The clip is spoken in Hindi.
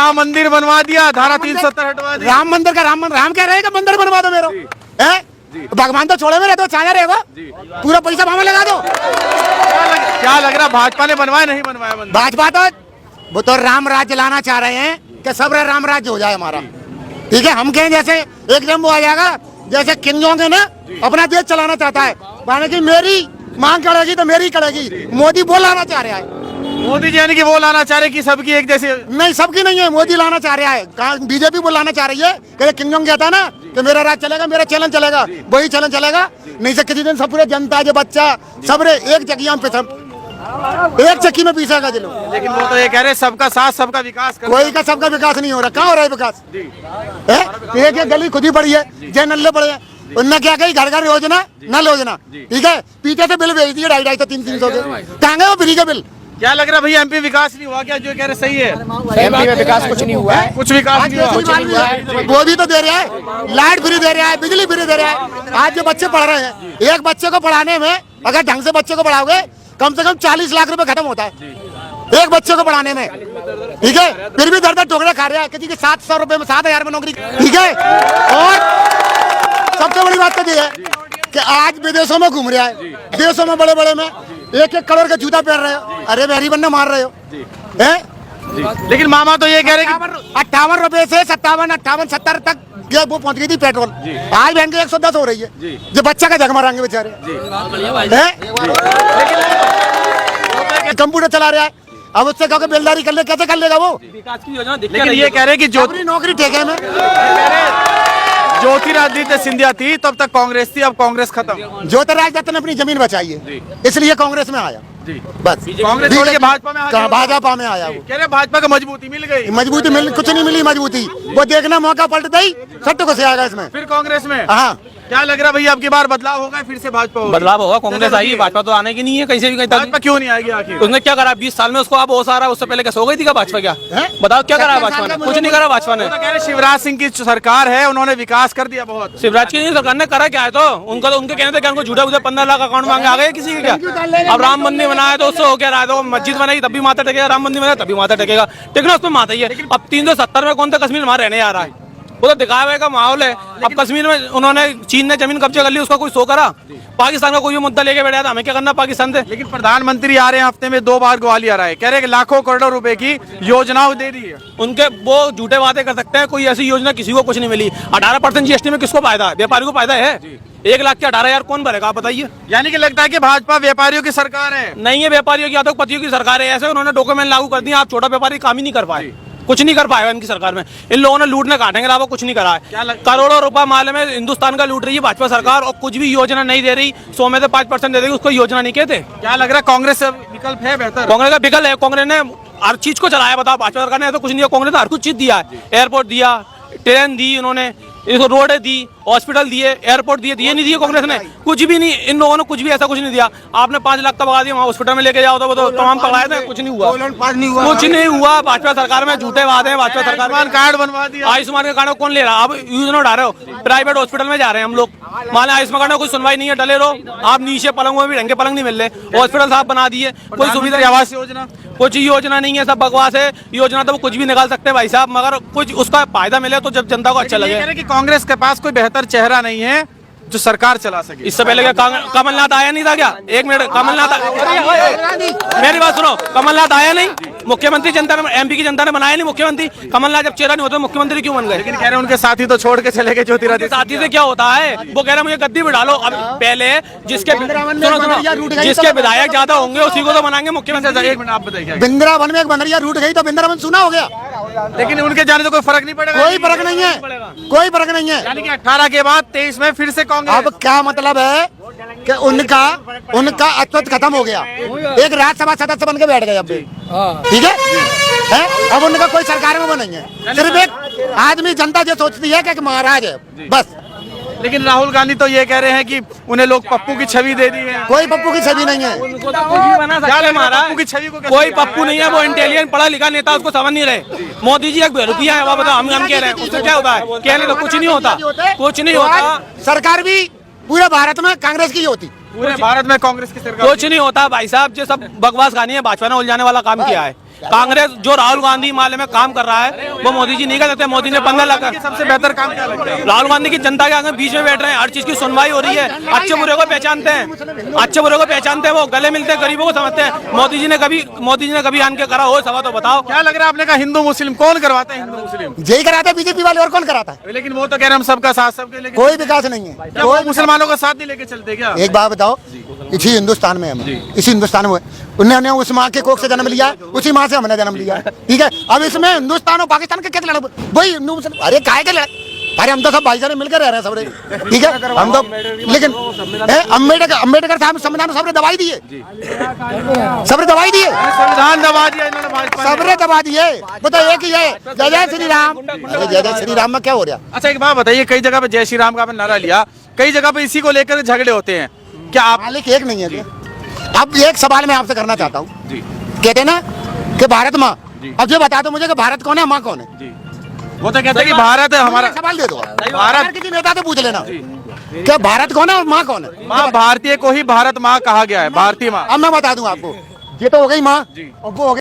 राम मंदिर बनवा दिया, धारा 370 हटवा दी। राम मंदिर का राम कह रहे हैं कि मंदिर बनवा दो मेरा, है भगवान तो छोड़े में रहते हो, चाहे रहेगा पूरा पैसा वहां लगा दो। क्या लग रहा भाजपा ने बनवाया नहीं बनवाया? भाजपा तो वो तो राम राज्य लाना चाह रहे हैं कि सब राम राज्य हो जाए हमारा, ठीक है। हम कहें जैसे एकदम वो आ जाएगा, जैसे किम जोंग है ना अपना देश चलाना चाहता है, माने कि मेरी मांग करेगी तो मेरी करेगी, मोदी वो लाना चाह रहा है। मोदी जी यानी कि वो लाना चाह रहे कि सबकी एक जैसे? नहीं, सबकी नहीं है, मोदी लाना चाह रहा है। बीजेपी वो लाना चाह रही है कि किम जोंग कहता ना कि मेरा राज चलेगा, मेरा चलन चलेगा, वही चलन चलेगा। नहीं से किसी दिन सब पूरे जनता जो बच्चा सब रे एक जगह पे सब एक चक्की में पीसेगा जी लोग। लेकिन वो तो ये कह रहे सबका साथ सबका विकास कर। कोई का सबका विकास नहीं हो रहा, कहाँ हो रहा है विकास? एक गली खुद ही पड़ी है, जय नल्ले पड़े हैं, उनने क्या कही घर घर योजना नल योजना, ठीक है। पीछे से बिल भेज दिए 250 300 के, कहाँ गए वो फ्री के बिल? क्या लग रहा है भैया एमपी विकास नहीं हुआ क्या? जो कह रहे सही है, एमपी में विकास कुछ नहीं हुआ है, कुछ विकास नहीं हुआ। वो भी तो दे रहा है, लाइट फ्री दे रहा है, बिजली फ्री दे रहा है। आज जो बच्चे पढ़ रहे हैं, एक बच्चे को पढ़ाने में अगर ढंग से बच्चे को पढ़ाओगे कम से कम 40 लाख रुपए खत्म होता है एक बच्चे को पढ़ाने में, ठीक है। फिर भी दर टोकरे खा रहा है, किसी के 700 रुपए में 7,000 में नौकरी, ठीक है। और सबसे बड़ी बात तो ये है कि आज विदेशों में घूम रहा है, देशों में बड़े बड़े में 1-1 करोड़ का जूता पहन रहे हो, अरे मेरी बन्ने मार रहे हो, हैं? लेकिन मामा तो ये कह रहे कि 58 रुपए से 57, 70 तक वो पहुंच गई थी पेट्रोल, आज बहन के 110 हो रही है। जो बच्चा का जगमा रहेंगे बेचारे, कंप्यूटर चला रहा है, अब उससे कहो कि बेलदारी कर ले, कैसे कर लेगा वो? विकास की योजना। लेकिन ये कह रहे कि जो नौकरी ठेके में ज्योतिरादित्य सिंधिया थी तब तक कांग्रेस थी, अब कांग्रेस खत्म। ज्योतिरादित्य ने अपनी जमीन बचाई है, इसलिए कांग्रेस में आया, बस। कांग्रेस छोड़ के भाजपा में आ गया। भाजपा में आया वो, कह रहे भाजपा को मजबूती मिल गई। मजबूती मिल कुछ नहीं मिली, मजबूती वो देखना मौका पलटता ही सट्टो को से आएगा इसमें, फिर कांग्रेस में। हाँ। क्या लग रहा है भैया अब की बार बदलाव होगा, फिर से भाजपा होगा? बदलाव होगा, कांग्रेस आई, भाजपा तो आने की नहीं है कहीं से भी कहीं तक। भाजपा क्यों नहीं आएगी आखिर? उसने क्या करा 20 साल में, उसको अब हो सारा, उससे पहले कैसे हो गई थी क्या भाजपा? क्या बताओ क्या करा भाजपा ने? कुछ नहीं करा भाजपा ने। तो कह रहे शिवराज सिंह की सरकार है, उन्होंने विकास कर दिया बहुत। शिवराज की सरकार ने करा क्या है? तो उनका तो उनके कहने थे कि उनको झूठा 15 लाख अकाउंट मांगे, आ गए किसी के क्या? अब राम मंदिर बनाया तो उससे हो क्या रहा है? तो मस्जिद बनाई तब भी माथा टेकेगा, राम मंदिर बनाया तभी माथा टेकेगा, टेकना उसमें माथा ही है। अब 370 में कौन सा कश्मीर वहां रहने आ रहा है? वो तो दिखावे का माहौल है। अब कश्मीर में उन्होंने चीन ने जमीन कब्जे कर ली, उसका कोई शो करा? पाकिस्तान का कोई भी मुद्दा लेके बैठा था, हमें क्या करना पाकिस्तान से? लेकिन प्रधानमंत्री आ रहे हैं, हफ्ते में 2 बार ग्वालियर आए, कह रहे कि लाखों करोड़ों रुपए की योजनाओं दे दी है। उनके वो झूठे वादे कर सकते हैं, कोई ऐसी योजना किसी को कुछ नहीं मिली। 18% जीएसटी में किसको फायदा है? व्यापारी को फायदा है। 1 लाख के 18,000 कौन भरेगा आप बताइए? यानी कि लगता है कि भाजपा व्यापारियों की सरकार है। नहीं है व्यापारियों की, उद्योगपतियों की सरकार है। ऐसे उन्होंने डॉक्यूमेंट लागू कर दिए, आप छोटा व्यापारी काम ही नहीं कर पाए, कुछ नहीं कर पाएगा इनकी सरकार में। इन लोगों ने लूटने काटने के अलावा कुछ नहीं करा है। करोड़ों रुपए माले में हिंदुस्तान का लूट रही है भाजपा सरकार, और कुछ भी योजना नहीं दे रही। 100 में से 5% दे देगी, उसको योजना नहीं कहते। क्या लग रहा है कांग्रेस विकल्प है बेहतर? कांग्रेस का विकल्प है, कांग्रेस ने हर चीज को चलाया। बताओ भाजपा सरकार ने तो कुछ नहीं दिया, कांग्रेस ने हर कुछ चीज दिया है। एयरपोर्ट दिया, ट्रेन दी, उन्होंने रोडें दी, हॉस्पिटल दिए, एयरपोर्ट दिए नहीं दिए कांग्रेस ने? कुछ भी नहीं, इन लोगों ने कुछ भी ऐसा कुछ नहीं दिया। आपने 5 लाख का भगा दिया, वहाँ हॉस्पिटल में लेके जाओ तो वो तो तमाम पकड़ाए थे, कुछ नहीं हुआ, कुछ नहीं हुआ। भाजपा सरकार में झूठे वादे हैं। भाजपा सरकार में कार्ड बनवा दिया, आयुष्मान के कार्ड कौन ले रहा है? आप यूज उठा रहे हो, प्राइवेट हॉस्पिटल में जा रहे हैं हम लोग। मान आयुष्मान कार्ड में कोई सुनवाई नहीं है, डले रहो आप। नीचे पलंग में भी ढंग के पलंग नहीं मिल रहे, हॉस्पिटल साहब बना दिए, कोई सुविधा आवास योजना कुछ योजना नहीं है, सब बकवास है। योजना तो वो कुछ भी निकाल सकते हैं भाई साहब, मगर कुछ उसका फायदा मिले तो जब जनता को अच्छा लगे। कि कांग्रेस के पास कोई बेहतर चेहरा नहीं है जो सरकार चला सके। इससे पहले क्या कमलनाथ आया नहीं था क्या? 1 मिनट, कमलनाथ मेरी बात सुनो, कमलनाथ आया नहीं? मुख्यमंत्री जनता ने, एमपी की जनता ने बनाया नहीं मुख्यमंत्री? कमलनाथ जब चेहरा नहीं होता मुख्यमंत्री क्यों बन गए? लेकिन कह रहे हैं उनके साथी तो छोड़ के चले गए ज्योतिरादित्य। साथी से क्या होता है? वो कह रहे मुझे गद्दी पे डालो। अब पहले जिसके जिसके विधायक ज्यादा होंगे उसी को तो बनाएंगे मुख्यमंत्री। 1 मिनट आप बताइए। वृंदावन में एक बनरिया रूट गई तो वृंदावन सुना हो गया, लेकिन उनके जाने तो कोई फर्क नहीं पड़ेगा। कोई फर्क नहीं है, कोई फर्क नहीं है। यानी कि 18 के बाद 23 में फिर से कांग्रेस। अब क्या मतलब है कि उनका अस्तित्व खत्म हो गया, एक राज्यसभा सदस्य बन के बैठ गए अब, ठीक है? अब उनका कोई सरकार में वो नहीं है, सिर्फ एक आदमी, जनता जो सोचती है कि एक महाराज है बस। लेकिन राहुल गांधी तो ये कह रहे हैं कि उन्हें लोग पप्पू की छवि दे दी है। कोई पप्पू की छवि नहीं है, पप्पू की छवि को कोई पप्पू नहीं है, वो इंटेलिजेंट पढ़ा लिखा नेता, उसको समझ नहीं रहे। मोदी जी 1 रुपया है, वो बताओ हम कह रहे हैं, उससे क्या होता है? कहने तो कुछ नहीं होता, कुछ नहीं होता। सरकार भी पूरे भारत में कांग्रेस की होती, पूरे भारत में कांग्रेस की सरकार, कुछ नहीं होता भाई साहब। जो सब बकवास कहानी है, भाजपा ने उलझाने वाला काम किया है। कांग्रेस जो राहुल गांधी माले में काम कर रहा है वो मोदी जी नहीं कर सकते। मोदी ने 15 लाख सबसे बेहतर काम क्या लगता है? राहुल गांधी की जनता के आगे बीच में बैठ रहे हैं, हर चीज की सुनवाई हो रही है, अच्छे बुरे को पहचानते हैं, अच्छे बुरे को पहचानते हैं, वो गले मिलते हैं, गरीबों को समझते हैं। मोदी जी ने कभी आन के करा हो सवा तो बताओ। क्या लग रहा है आपने कहा हिंदू मुस्लिम कौन करवाता है? हिंदू मुस्लिम यही कराता है बीजेपी वाले, और कौन कराता है? लेकिन वो तो कह रहे हैं हम सबका साथ सबके लेके। कोई विकास नहीं है। क्या वो मुसलमानों का साथ नहीं लेके चलते क्या? एक बात बताओ, इसी हिंदुस्तान में हम, इसी हिंदुस्तान में उन्होंने उस माँ के कोख से जन्म लिया, उसी माँ से हमने जन्म लिया, ठीक है। अब इसमें हिंदुस्तान और पाकिस्तान के कैसे लड़, वही हिंदू मुसलमान, अरे काहे के लड़, अरे हम तो सब भाईचारे मिलकर रह रहे हैं सब, ठीक है। हम तो लेकिन अम्बेडकर साहब संविधान सबने दवाई दिए, सबने दवाई दिए, संविधान दबा दिया इन्होंने भाजपा ने। सबने दबा दिए। बताओ एक ही है, जय जय श्री राम। अरे जय जय श्री राम में क्या हो रहा? अच्छा एक बात बताइए, कई जगह पे जय श्री राम का आपने नारा लिया, कई जगह पे इसी को लेकर झगड़े होते हैं, क्या आप? मालिक एक नहीं है क्या? अब एक सवाल मैं आपसे करना चाहता हूँ, कहते ना कि भारत माँ, अब ये बता दो मुझे कि भारत कौन है, माँ कौन है? वो तो कहते हैं कि भारत है हमारा। सवाल दे दो, भारत किसी नेता से पूछ लेना क्या भारत कौन है और माँ कौन है? माँ भारतीय को ही भारत माँ कहा गया है, भारतीय माँ। अब मैं बता दूं आपको, ये तो हो गई माँ, और वो हो गई